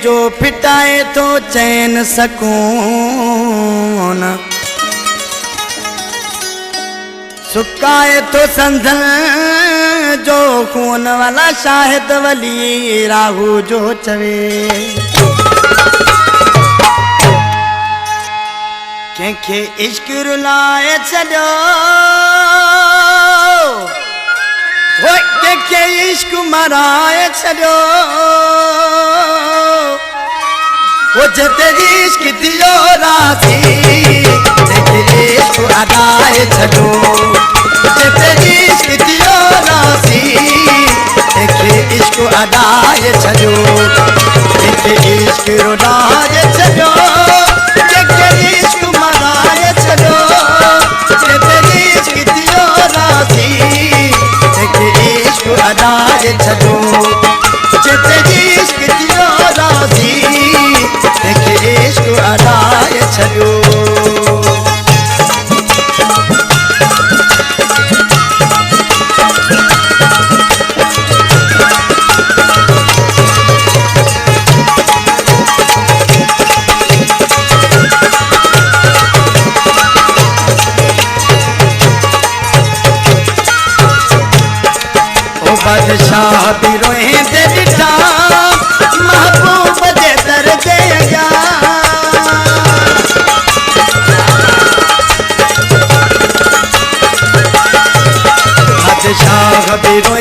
जो फिटाए तो चैन सकून, सुकाए तो संधन जो खून वाला शाहिद वली राहू जो चवे। कंहिंखे इश्क रुलाए छॾियो, कंहिंखे इश्क मराए छॾियो, वो जिते इश्क दियो राज़ी कंहिंखे इश्क अदाए छॾियो, जिते इश्क दियो राज़ी कंहिंखे इश्क अदाए छॾियो, कंहिंखे इश्क रुलाए छॾियो, कंहिंखे इश्क मराए छॾियो, जिते इश्क दियो राज़ी कंहिंखे इश्क अदाए छॾियो, जिते इश्क दियो राज़ी कंहिंखे इश्क अदाए छॾियो। बादशाह भी रोए दे दिठा महबूब दे दर दे गया, बादशाह भी रोए